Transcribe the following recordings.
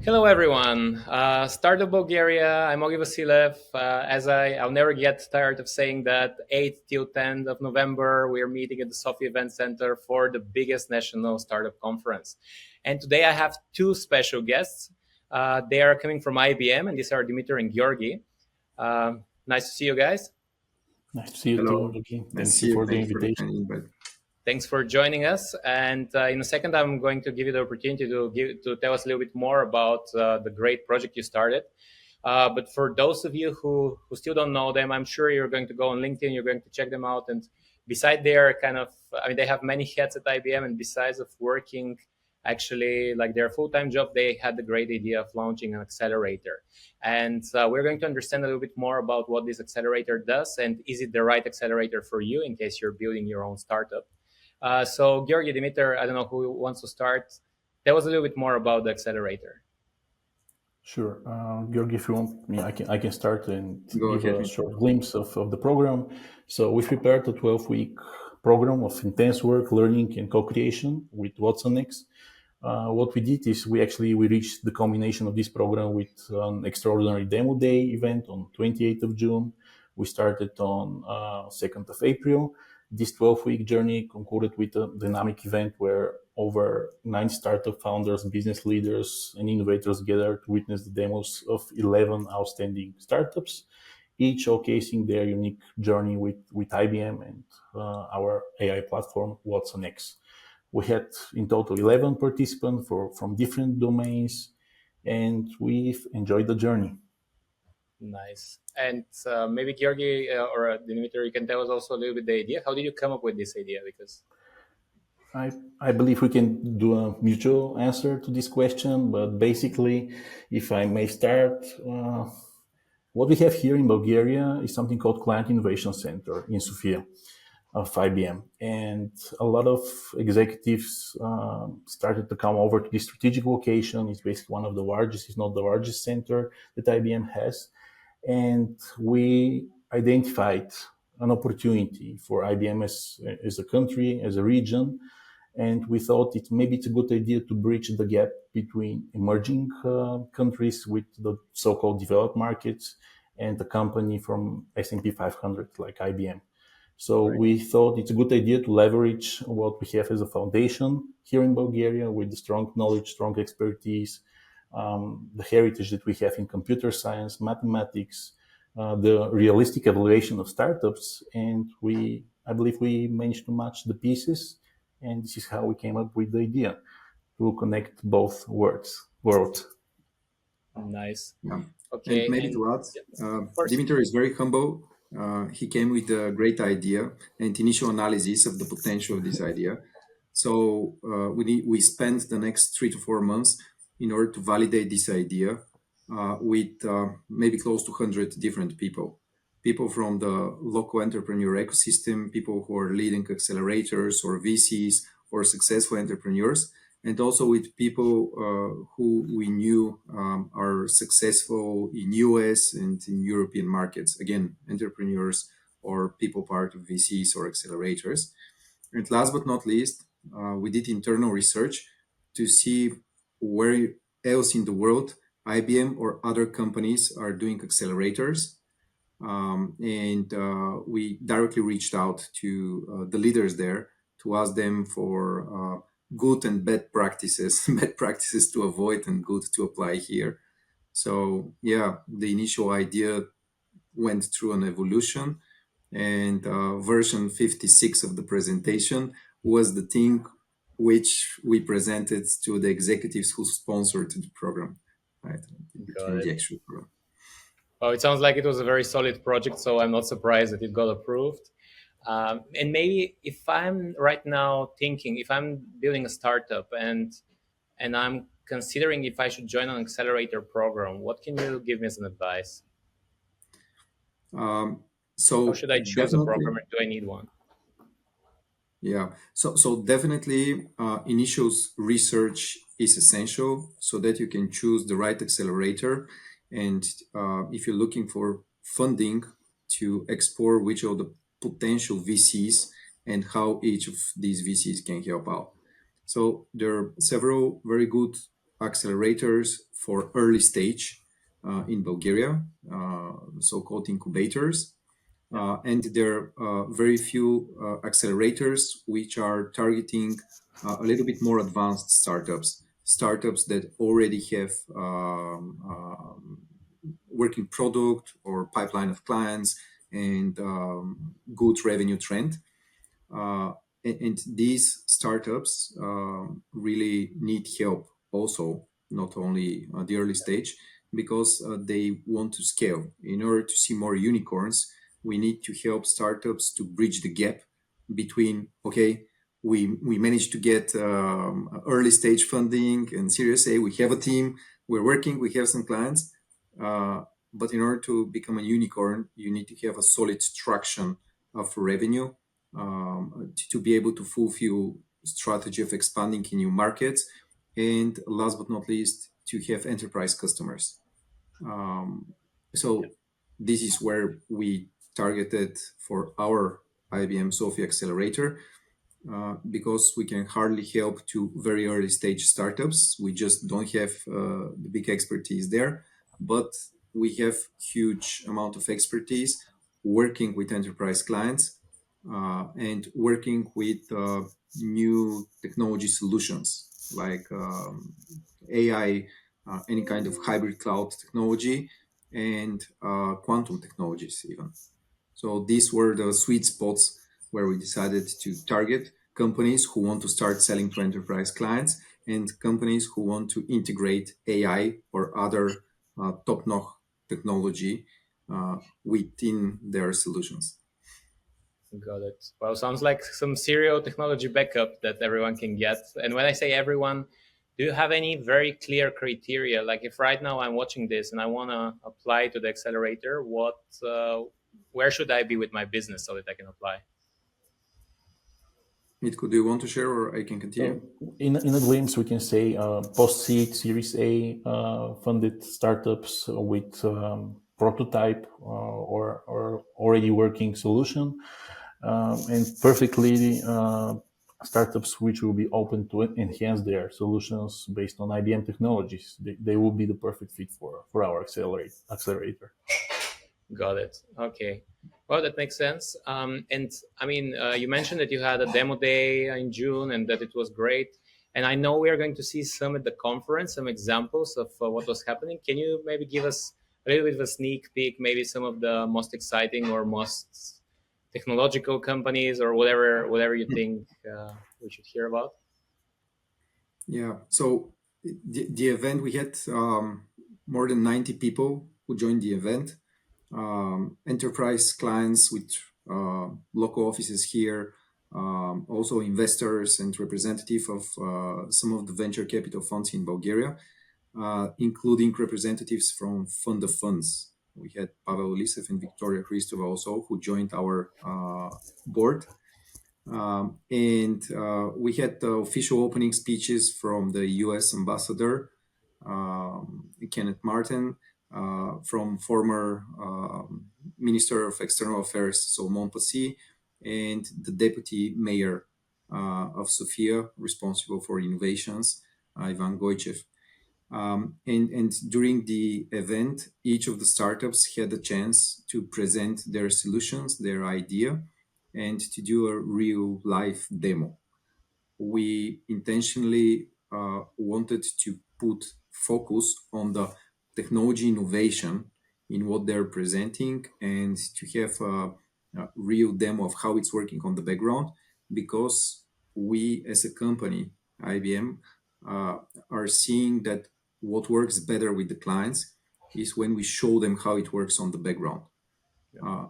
Hello, everyone. Startup Bulgaria. I'm Ogi Vasilev. I'll never get tired of saying that 8th till 10th of November, we're meeting at the Sofia Event Center for the biggest national startup conference. And today I have two special guests. They are coming from IBM, and these are Dmitry and Georgi. Nice to see you guys. Nice to see you too, Hello. Lucky. Nice to Thank see you you. for the Thanks for the invitation. kind invite. Thanks for joining us. And in a second, I'm going to give you the opportunity to tell us a little bit more about the great project you started. But for those of you who still don't know them, I'm sure you're going to go on LinkedIn, you're going to check them out. And beside they have many hats at IBM. And besides of working actually like their full-time job, they had the great idea of launching an accelerator. And we're going to understand a little bit more about what this accelerator does. And is it the right accelerator for you in case you're building your own startup? So, Georgi, Dimitar, I don't know who wants to start. Tell us a little bit more about the accelerator. Sure. Georgi, if you want me, I can start and Go give ahead. a short glimpse of the program. So we prepared a 12-week program of intense work, learning, and co-creation with WatsonX. What we did is we reached the combination of this program with an extraordinary demo day event on 28th of June. We started on 2nd of April. This 12-week journey concluded with a dynamic event where over 9 startup founders, business leaders, and innovators gathered to witness the demos of 11 outstanding startups, each showcasing their unique journey with IBM and our AI platform, WatsonX. We had in total 11 participants from different domains, and we've enjoyed the journey. Nice. And maybe Georgi or Dimitri, you can tell us also a little bit the idea. How did you come up with this idea? Because I believe we can do a mutual answer to this question, but basically, if I may start, what we have here in Bulgaria is something called Client Innovation Center in Sofia of IBM. And a lot of executives started to come over to this strategic location. It's basically one of the largest, if not the largest center that IBM has. And we identified an opportunity for IBM as a country, as a region. And we thought maybe it's a good idea to bridge the gap between emerging countries with the so-called developed markets and the company from S&P 500 like IBM. So we thought it's a good idea to leverage what we have as a foundation here in Bulgaria with the strong knowledge, strong expertise, the heritage that we have in computer science, mathematics, the realistic evaluation of startups. And I believe we managed to match the pieces. And this is how we came up with the idea to connect both worlds. nice. Yeah. Okay. And maybe to add, Dimitar is very humble. He came with a great idea and initial analysis of the potential of this idea. So we spent the next 3 to 4 months in order to validate this idea with maybe close to 100 different people. People from the local entrepreneur ecosystem, people who are leading accelerators or VCs or successful entrepreneurs, and also with people who we knew are successful in US and in European markets. Again, entrepreneurs or people part of VCs or accelerators. And last but not least, we did internal research to see where else in the world IBM or other companies are doing accelerators. And we directly reached out to the leaders there to ask them for good and bad practices, bad practices to avoid and good to apply here. So yeah, the initial idea went through an evolution, and version 56 of the presentation was the thing which we presented to the executives who sponsored the program, right? Between the actual program. Well, it sounds like it was a very solid project, so I'm not surprised that it got approved. And maybe if I'm right now thinking, if I'm building a startup and I'm considering if I should join an accelerator program, what can you give me as an advice? So how should I choose a program, or do I need one? Yeah, so definitely initial research is essential so that you can choose the right accelerator. And if you're looking for funding, to explore which of the potential VCs and how each of these VCs can help out. So there are several very good accelerators for early stage in Bulgaria, so-called incubators. And there are very few accelerators which are targeting a little bit more advanced startups that already have working product or pipeline of clients and good revenue trend. Uh, and these startups really need help also, not only at the early stage, because they want to scale. In order to see more unicorns, we need to help startups to bridge the gap between, okay, we managed to get early stage funding and Series A, we have a team, we're working, we have some clients. But in order to become a unicorn, you need to have a solid traction of revenue to be able to fulfill strategy of expanding in new markets, and last but not least, to have enterprise customers. So this is where we targeted for our IBM Sofia Accelerator, because we can hardly help to very early stage startups. We just don't have the big expertise there, but we have huge amount of expertise working with enterprise clients and working with new technology solutions like AI, any kind of hybrid cloud technology, and quantum technologies even. So these were the sweet spots where we decided to target companies who want to start selling to enterprise clients and companies who want to integrate AI or other top-notch technology within their solutions. Got it. Well, sounds like some serial technology backup that everyone can get. And when I say everyone, do you have any very clear criteria? Like if right now I'm watching this and I want to apply to the accelerator, where should I be with my business so that I can apply? Mitko, do you want to share or I can continue? In a glimpse, we can say post-seed, Series A funded startups with prototype or already working solution, and perfectly startups which will be open to enhance their solutions based on IBM technologies. They will be the perfect fit for our accelerator. Got it. Okay. Well, that makes sense. And I mean, you mentioned that you had a demo day in June and that it was great. And I know we are going to see some at the conference, some examples of what was happening. Can you maybe give us a little bit of a sneak peek, maybe some of the most exciting or most technological companies or whatever you think we should hear about? Yeah. So the event, we had more than 90 people who joined the event. Enterprise clients with local offices here, also investors and representative of some of the venture capital funds in Bulgaria, including representatives from Fund of Funds. We had Pavel Lisev and Victoria Christova also, who joined our board. And we had the official opening speeches from the US ambassador, Kenneth Martin, from former Minister of External Affairs, so Montpassy, and the Deputy Mayor of Sofia, responsible for innovations, Ivan Goichev. And during the event, each of the startups had a chance to present their solutions, their idea, and to do a real live demo. We intentionally wanted to put focus on the technology innovation in what they're presenting and to have a real demo of how it's working on the background, because we as a company, IBM, are seeing that what works better with the clients is when we show them how it works on the background.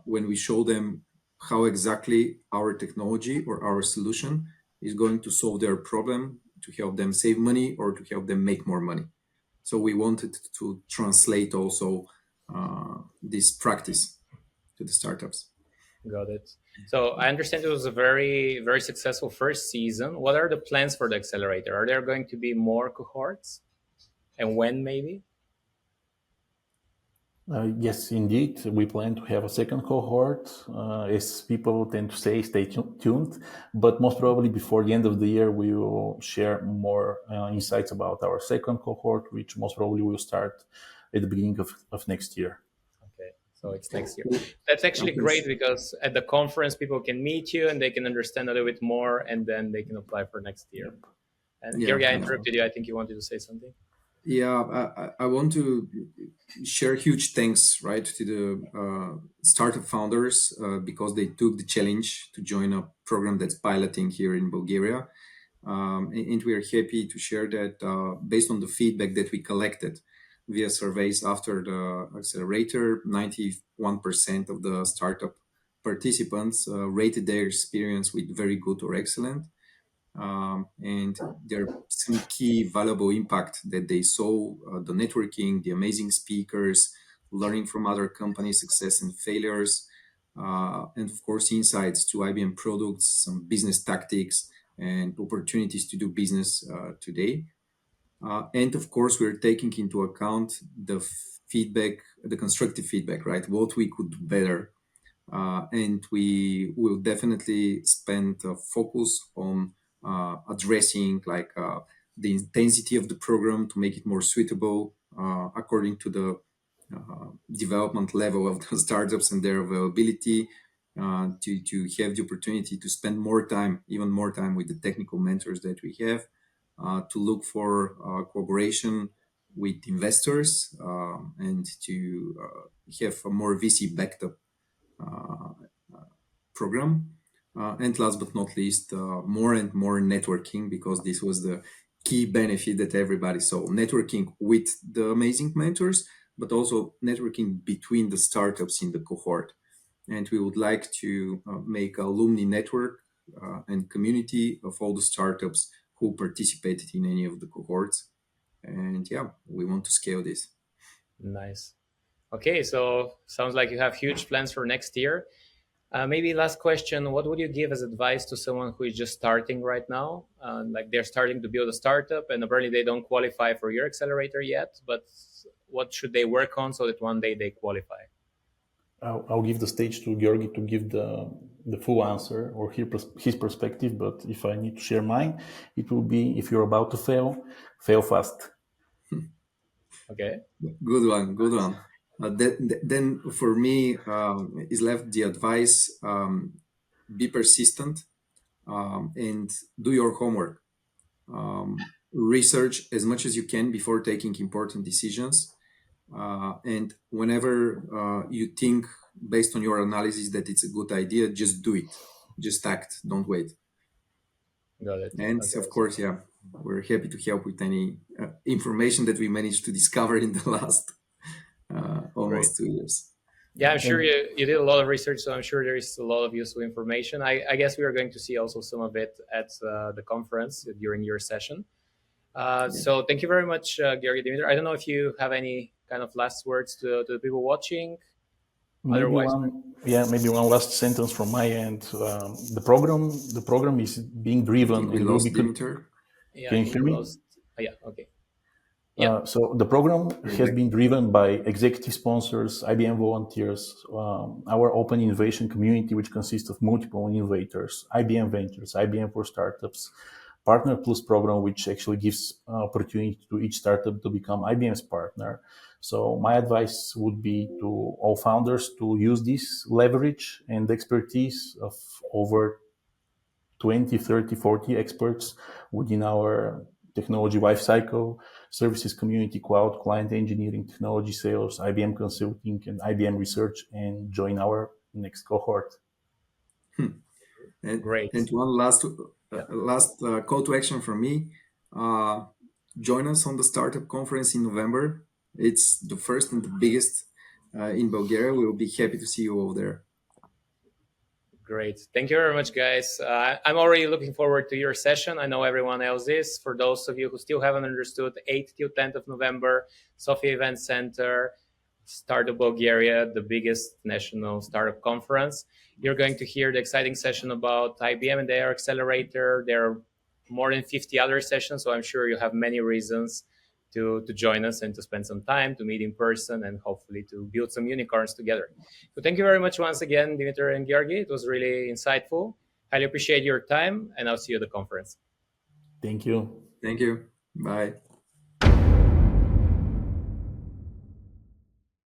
When we show them how exactly our technology or our solution is going to solve their problem, to help them save money or to help them make more money. So we wanted to translate also this practice to the startups. Got it. So I understand it was a very, very successful first season. What are the plans for the accelerator? Are there going to be more cohorts? And when maybe? Yes, indeed. We plan to have a second cohort. As people tend to say, stay tuned. But most probably before the end of the year, we will share more insights about our second cohort, which most probably will start at the beginning of next year. Okay, so it's next year. That's actually great because at the conference, people can meet you and they can understand a little bit more, and then they can apply for next year. And Yeah, Georgi, I interrupted you. I think you wanted to say something. yeah. I want to share huge thanks, right, to the startup founders because they took the challenge to join a program that's piloting here in Bulgaria. And we are happy to share that based on the feedback that we collected via surveys after the accelerator, 91% of the startup participants rated their experience with very good or excellent. And there are some key valuable impact that they saw, the networking, the amazing speakers, learning from other companies' success and failures, and of course insights to IBM products, some business tactics and opportunities to do business today. And of course, we're taking into account the feedback, the constructive feedback, right? What we could do better. And we will definitely spend focus on addressing the intensity of the program to make it more suitable according to the development level of the startups and their availability, to have the opportunity to spend more time, even more time with the technical mentors that we have, to look for cooperation with investors, and to have a more VC backed up program. And last but not least, more and more networking, because this was the key benefit that everybody saw. Networking with the amazing mentors, but also networking between the startups in the cohort. And we would like to make a alumni network and community of all the startups who participated in any of the cohorts. And yeah, we want to scale this. Nice. Okay, so sounds like you have huge plans for next year. Maybe last question, what would you give as advice to someone who is just starting right now? Like they're starting to build a startup and apparently they don't qualify for your accelerator yet, but what should they work on so that one day they qualify? I'll give the stage to Georgi to give the full answer or his perspective. But if I need to share mine, it will be, if you're about to fail, fail fast. Okay. Good one, good one. Then for me is left the advice: be persistent, and do your homework. Research as much as you can before taking important decisions. And whenever you think, based on your analysis, that it's a good idea, just do it. Just act. Don't wait. Got it. And Okay. of course, yeah, we're happy to help with any information that we managed to discover in the last almost 2 years. Yeah, I'm sure you did a lot of research, so I'm sure there is a lot of useful information. I guess we are going to see also some of it at the conference during your session. So thank you very much, Georgi, Dmitry. I don't know if you have any kind of last words to the people watching. Maybe one last sentence from my end. The program is being driven We and will lost be. Dmitry. Yeah, Can you hear me? Yeah, okay. Yeah. So the program has been driven by executive sponsors, IBM volunteers, our open innovation community, which consists of multiple innovators, IBM Ventures, IBM for Startups, Partner Plus program, which actually gives opportunity to each startup to become IBM's partner. So my advice would be to all founders to use this leverage and expertise of over 20, 30, 40 experts within our technology lifecycle, services community, cloud, client engineering, technology sales, IBM consulting, and IBM research, and join our next cohort. Great. And one last call to action from me. Join us on the Startup Conference in November. It's the first and the biggest in Bulgaria. We will be happy to see you all there. Great. Thank you very much, guys. I'm already looking forward to your session. I know everyone else is. For those of you who still haven't understood, 8th till 10th of November, Sofia Event Center, Startup Bulgaria, the biggest national startup conference. You're going to hear the exciting session about IBM and their accelerator. There are more than 50 other sessions, so I'm sure you have many reasons to join us and to spend some time, to meet in person, and hopefully to build some unicorns together. So thank you very much once again, Dmitry and Georgi. It was really insightful. Highly appreciate your time, and I'll see you at the conference. Thank you. Thank you. Bye.